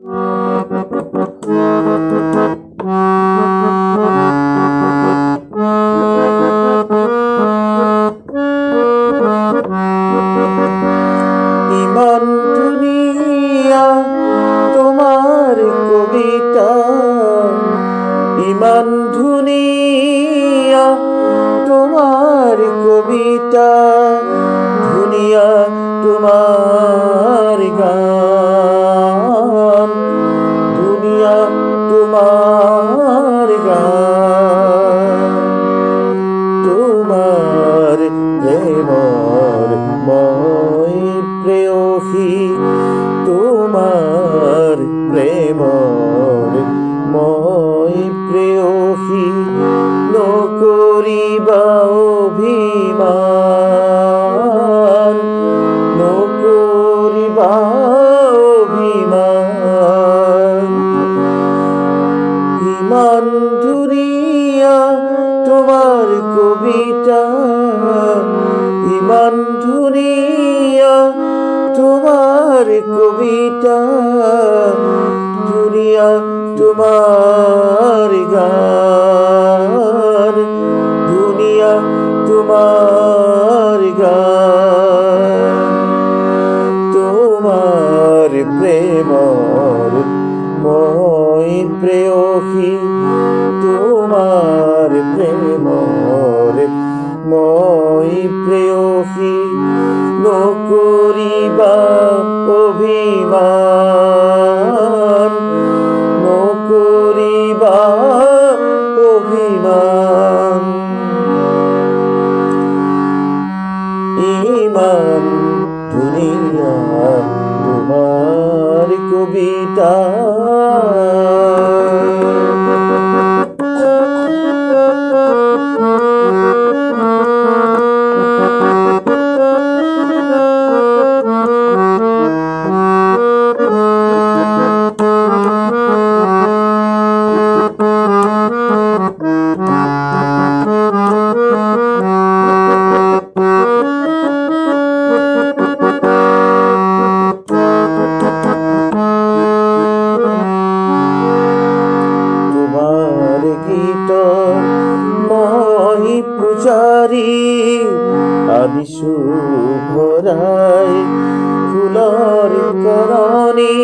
ইমান দুনিয়া তোমার কবিতা, ইমান দুনিয়া তোমার কবিতা, দুনিয়া তোমার গান, দুনিয়া তোমার গান। তোমার প্রেমর মই প্রেয়সী, তোমার প্রেমর মই প্রেয়সী, নকরিবা অভিমান, নকরিবা অভিমান। ইমান দুনিয়া তোমার কবিতা, ইমান দুনিয়া তোমার কবিতা, দুনিয়া তোমার গান, দুনিয়া তোমার গান। তোমার প্রেমর মই প্রেয়সী, তোমার প্রেমর মই প্রেয়সী, নকরিবা অভিমান, নকরিবা অভিমান। ইমান দুনিয়া তোমার কবিতা। মই পূজারি আমি শুভরাই ফুলর করণে,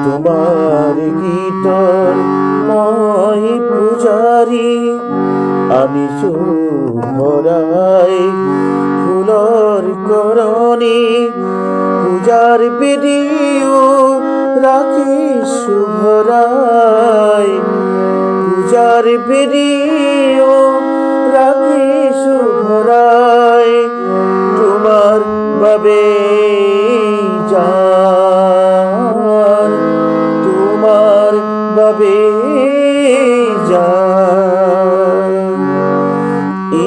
তোমার গীতর মই পূজারি আমি শুভরাই ফুলর করণে, পূজার বেদিও রাখি শুভরাই, পূজার বেদিও রাখি শুভরাই, তোমার বাবে জান, তোমার বাবে জান।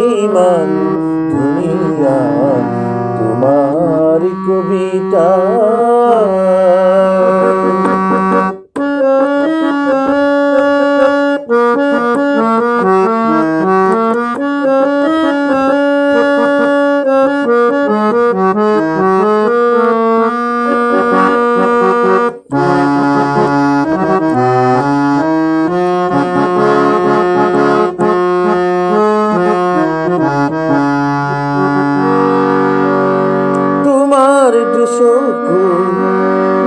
ইমান দুনিয়া তোমার কবিতা। তোমার দুশকুল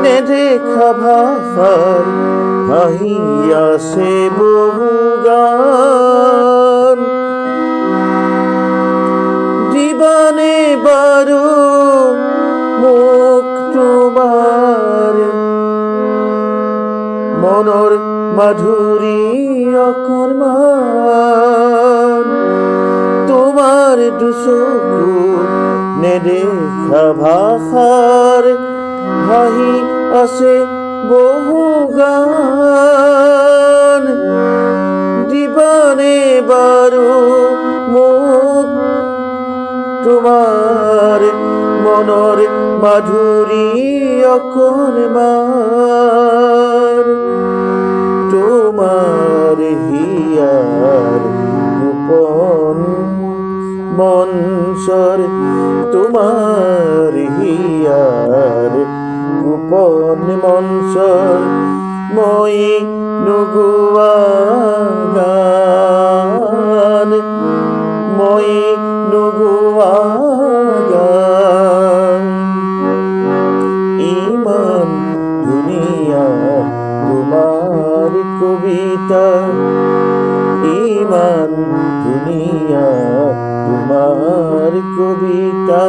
নেদেখা ভাষার ভাহিয়াছে বহু গান, জীবনে বারো মুখ তোমার মনর মাধুরী অকর্মান। তোমার দুশকুল নেদেখা ভাষার ভাহি আছে বহু গান, জীবনে বারো মুখ তোমার মনর মাধুরী অকর্মান। তোমার হিয়ার গোপন মনসর তোমার হিয়ার গোপন মনসর মই নুগুয়া গান মই নুগুয়া গান ইমান দুনিয়া তোমার কবিতা ইমান দুনিয়া তোমার কবিতা